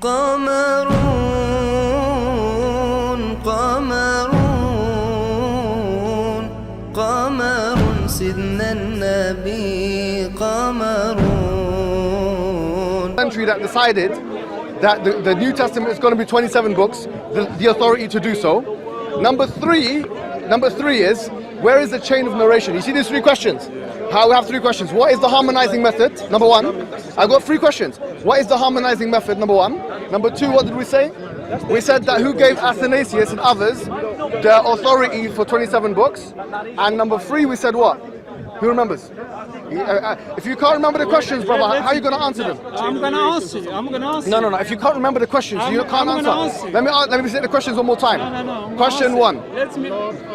قمرون قمرون قمر سيدنا النبي قمرون. Country that decided that the New Testament is going to be 27 books, the authority to do so. Number three is, where is the chain of narration? You see these three questions? We have three questions. What is the harmonizing method? Number one. I got three questions. What is the harmonizing method? Number one. Number two, what did we say? We said that who gave Athanasius and others the authority for 27 books? And number three, we said what? Who remembers? If you can't remember the questions, brother, how are you going to answer them? I'm going to answer you. No. If you can't remember the questions, you can't answer. Let me say the questions one more time. No. Question one.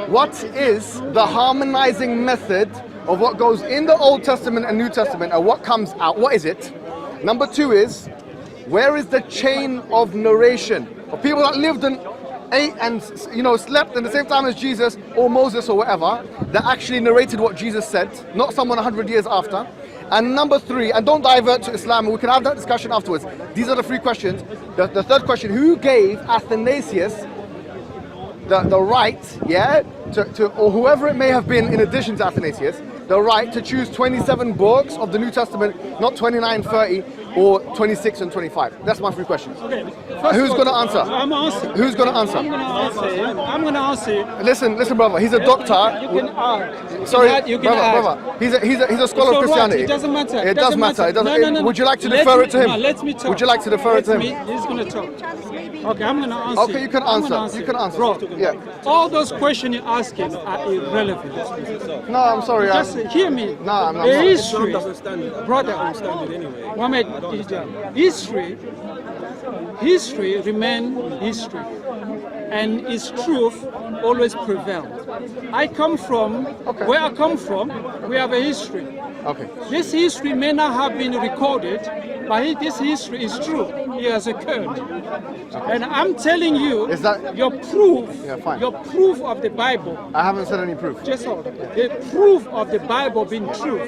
What is the harmonizing method of what goes in the Old Testament and New Testament and what comes out? What is it? Number two is, where is the chain of narration of people that lived and ate and slept at the same time as Jesus or Moses or whatever, that actually narrated what Jesus said, not someone 100 years after? And number three, and don't divert to Islam, we can have that discussion afterwards. These are the three questions. The third question, who gave Athanasius the right, or whoever it may have been in addition to Athanasius, the right to choose 27 books of the New Testament, not 29, 30, or 26 and 25? That's my three questions. Okay. Who's going to answer? I'm answering. Who's going to answer? I'm going to answer. Listen, brother. He's a doctor. You can ask. Sorry, you can brother. He's a scholar of Christianity. It doesn't matter. It does matter. No. Would you like to defer it to him? No, let me talk. Would you like to defer it to him? He's going to talk. Okay, I'm going to answer. Okay, you can answer. You can answer. Bro, yeah. All those questions you're asking are irrelevant. No, I'm sorry. Just hear me. No, I'm not. The history, brother, Mohammed, history remains history, and its truth always prevails. Where I come from, we have a history. Okay. This history may not have been recorded, but this history is true. It has occurred. And I'm telling you, your proof of the Bible. I haven't said any proof. Just hold on. The proof of the Bible being true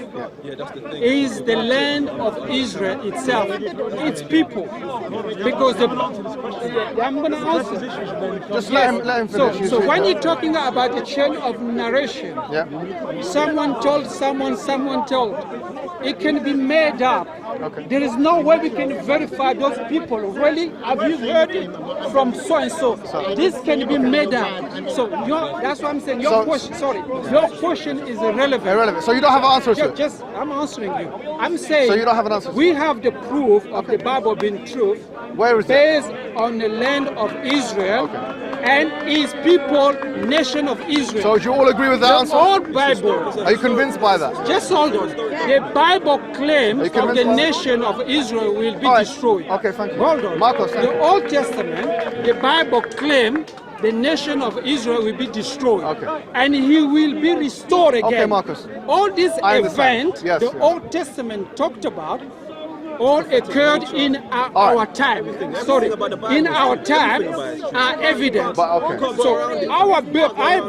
is the land of Israel itself, its people. Because I'm going to answer. Just let him finish. So when you're talking about the chain of narration, someone told, someone told, it can be made up. Okay. There is no way we can verify those people. Really, have you heard it from so and so? This can be made up. So that's what I'm saying. Your question is irrelevant. So you don't have an answer to it? I'm answering you. I'm saying. So you don't have an answer. We have the proof of the Bible being true. Where is based on the land of Israel and his people, nation of Israel. So do you all agree with that answer? The old Bible. Are you convinced by that? Just hold on. The Bible claims of the nation of Israel will be destroyed. Okay, thank you. Hold on. Marcos, the Old Testament, the Bible claims the nation of Israel will be destroyed. Okay. And he will be restored again. Okay, Marcus. All these events the Old Tament talked about all occurred in our time. Sorry, in our time are evident. So our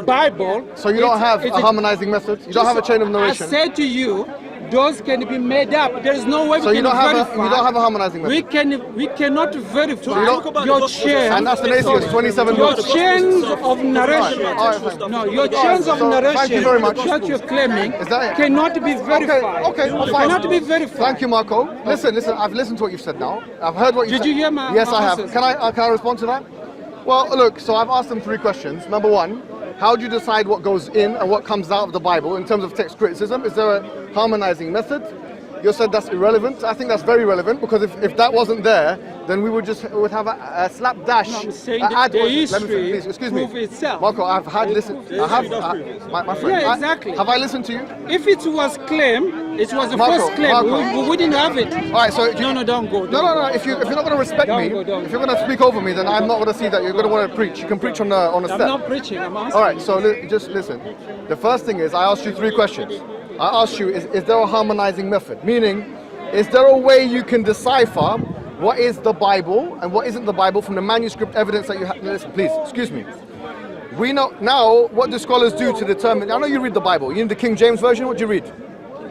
Bible. So you don't have a harmonizing method. You don't have a chain of narration. I said to you, those can be made up. There is no way we can verify. You don't have a harmonizing method. We cannot verify your chain. And Athanasius, 27 your chains of narration. No, your chains of narration. Thank you very much. What you're claiming cannot be verified. Okay, cannot be verified. Thank you, Marco. Listen. I've listened to what you've said now. I've heard what you said. Did you hear my? Yes, I have. Can I respond to that? Well, look. So I've asked them three questions. Number one, how do you decide what goes in and what comes out of the Bible in terms of text criticism? Is there a harmonizing method? You said that's irrelevant. I think that's very relevant, because if that wasn't there, then we would have a slapdash. No, I'm saying the history excuse me. Itself. Marco, I've had listened. I have, my friend. Yeah, exactly. Have I listened to you? If it was claimed, it was the first claim. We wouldn't have it. All right, so no, don't go. No. If you're not going to respect me, if you're going to speak over me, then I'm not going to see that you're going to want to preach. You can preach on the step. I'm not preaching. I'm asking. All right, so just listen. The first thing is, I asked you three questions. I asked you, is there a harmonizing method? Meaning, is there a way you can decipher what is the Bible and what isn't the Bible from the manuscript evidence that you have? Listen, please, excuse me. We know now what do scholars do to determine. I know you read the Bible. You need the King James version. What do you read?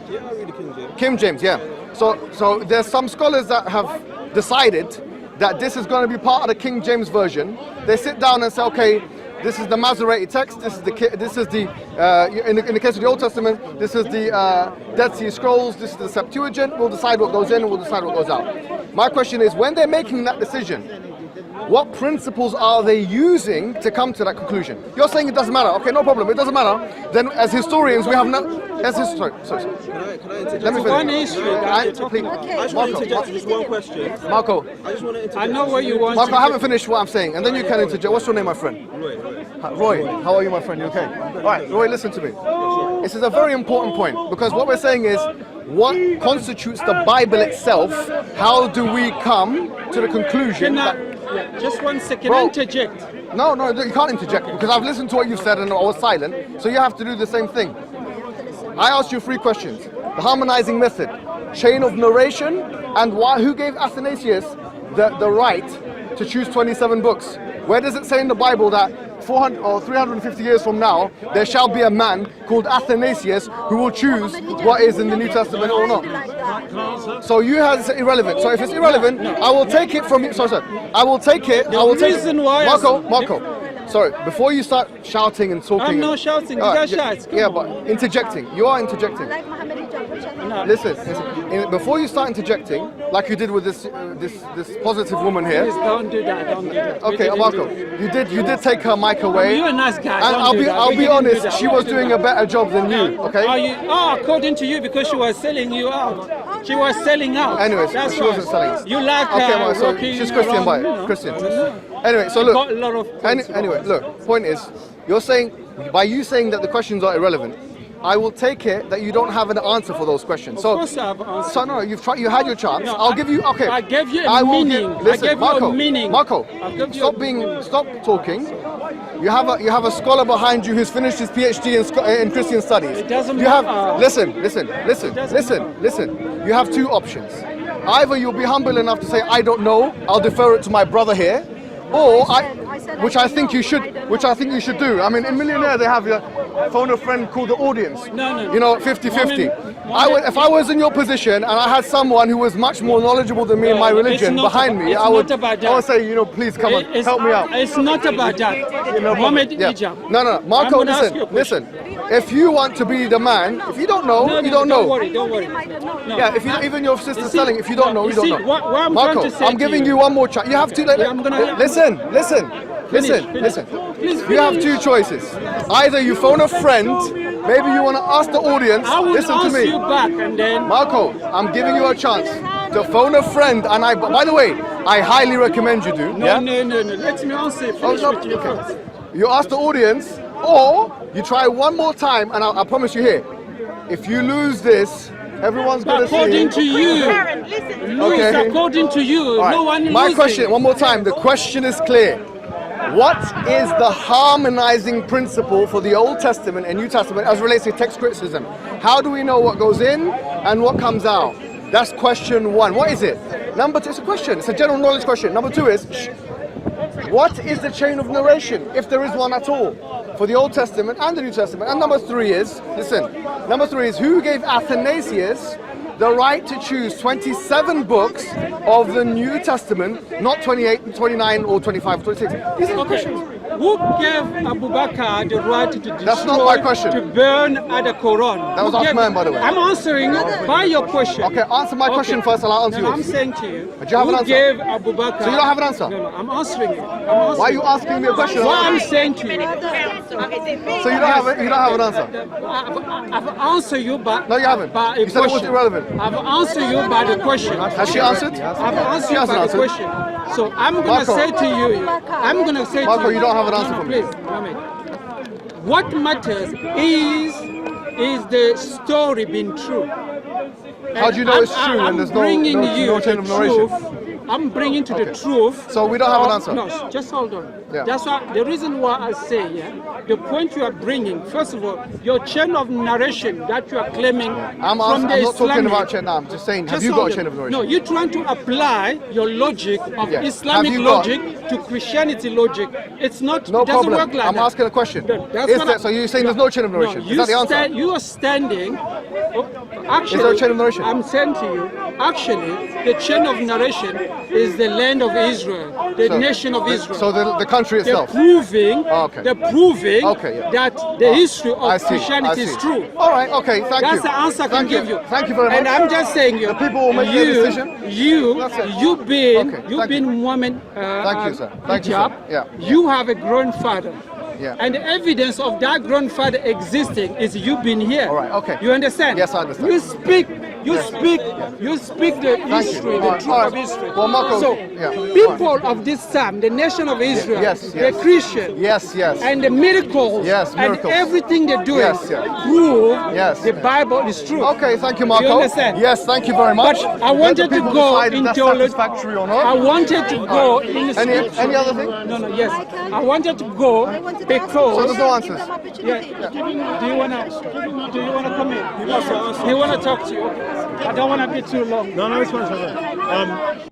Yeah, I read the King James. King James, yeah. So there's some scholars that have decided that this is going to be part of the King James Version, they sit down and say, okay, this is the Masoretic text, this is the in the case of the Old Testament, this is the Dead Sea Scrolls, this is the Septuagint, we'll decide what goes in and we'll decide what goes out. My question is, when they're making that decision, what principles are they using to come to that conclusion? You're saying it doesn't matter. Okay, no problem. It doesn't matter. Then, as historians, we have no. Sorry. Can I interject? Let me finish. One issue that you're talking about. I just want to interject just one question. Marco. I just want to interject. I know what you want. Marco, I haven't finished what I'm saying, and then you can interject. What's your name, my friend? Roy. How are you, my friend? You okay? All right, Roy, listen to me. This is a very important point, because what we're saying is, what constitutes the Bible itself? How do we come to the conclusion that... Just 1 second, interject. No, you can't interject, because I've listened to what you've said and I was silent, so you have to do the same thing. I asked you 3 questions. The harmonizing method, chain of narration, and who gave Athanasius the right to choose 27 books? Where does it say in the Bible that 400 or 350 years from now, there shall be a man called Athanasius who will choose what is in the New Testament or not? So you have it's irrelevant. So if it's irrelevant, I will take it from you. Sorry. I will take it. Marco. Sorry, before you start shouting and talking. I'm not shouting. You guys shout. Yeah, but interjecting. You are interjecting. Like Mohammed hijab. Listen. Before you start interjecting, like you did with this positive woman here. Please don't do that. Don't do that. Okay, Marco, you did take her mic away. You're a nice guy. And I'll be honest, she was doing a better job than you. Okay. According to you, because she was selling you out. She was selling out. Anyways, that's she wasn't selling. You like okay, so she's Christian, by Christian. Anyway, so look. Got a lot of anyway, look. Point is, you're saying by you saying that the questions are irrelevant, I will take it that you don't have an answer for those questions. Of course I have an answer. So no, you had your chance. No, I'll give you. Okay. I gave you a meaning. Listen, I gave Marco, you a meaning. Marco, stop talking. You have a scholar behind you who's finished his PhD in Christian studies. It doesn't matter. Listen. You have 2 options. Either you'll be humble enough to say, I don't know, I'll defer it to my brother here, or which I think you should do. I mean, in Millionaire they have your phone a friend called the audience. No. You know, 50-50. If I was in your position and I had someone who was much more knowledgeable than me in my religion behind me, I would say, please come on, help me out. It's not about that. Mohammed hijab. No. Marco, listen. If you want to be the man, if you don't know, you don't know. Don't worry. No. Yeah, even your sister's telling, if you don't know, you don't know. What Marco, I'm giving you one more chance. You have to listen. Please you have 2 choices. Either you phone a friend, maybe you want to ask the audience, listen to me. You back and then... Marco, I'm giving you a chance to phone a friend, and by the way, I highly recommend you do. No. Let me answer. Okay. You ask the audience, or you try one more time, and I promise you here, if you lose this, everyone's going to see. According to you. Okay. According to you, right. No one is My question, one more time, the question is clear. What is the harmonizing principle for the Old Testament and New Testament as relates to text criticism? How do we know what goes in and what comes out? That's question 1. What is it? Number 2, it's a question. It's a general knowledge question. Number 2 is, what is the chain of narration, if there is one at all, for the Old Testament and the New Testament? And number 3 is, who gave Athanasius the right to choose 27 books of the New Testament, not 28, 29, or 25, 26? These are the questions. Who gave Abu Bakr the right to destroy, That's not my question. To burn at the Quran? That was Osman, by the way. I'm answering by your question. Okay, answer my question first and I'll answer yours. I'm saying to you, do you have an answer? Gave Abu Bakr... So you don't have an answer? No, I'm answering you. Why are you asking me a question? What I'm saying to you... So you don't have an answer? I've answered you by... No, you haven't. By you said it was irrelevant. I've answered you by the question. Has she answered? I've answered you by the question. So I'm going to say to you... Marco, you don't have an answer for me. Please, Mohammed. What matters is the story being true. How do you know it's true when there's no chain of narration? I'm bringing to the truth. So we don't have an answer? No, just hold on. Yeah. That's why the reason why I say, the point you are bringing, first of all, your chain of narration that you are claiming I'm not talking about chain now, I'm just saying, have you got a chain of narration? No, you're trying to apply your logic of Islamic logic to Christianity logic. It's not, no it doesn't problem. work like I'm that. asking a question. So you're saying there's no chain of narration? No, is that the answer? You are standing, actually, is there a chain of narration? I'm saying to you, actually, the chain of narration is the land of Israel, the nation of Israel. So the country itself. They're proving that the history of Christianity is true. All right, okay, thank you. That's the answer I can give you. Thank you very much. And I'm just saying the people will make their decision. You've been Muhammad thank you, sir. Thank you, hijab. sir. Yeah. You have a grandfather. Yeah. And the evidence of that grandfather existing is you've been here. All right, okay. You understand? Yes, I understand. You speak the history, the truth of history. Well, Marco, so, people of this time, the nation of Israel, the Christian, and the miracles, and everything they do prove the Bible is true. Okay, thank you, Marco. You understand? Yes, thank you very much. But I wanted to go into satisfactory or not. I wanted to go in any other thing? No, yes. I wanted to go because. So there's no answers. Yeah. Do you wanna come in? He wanna talk to you. I don't wanna be too long. No, it's fine.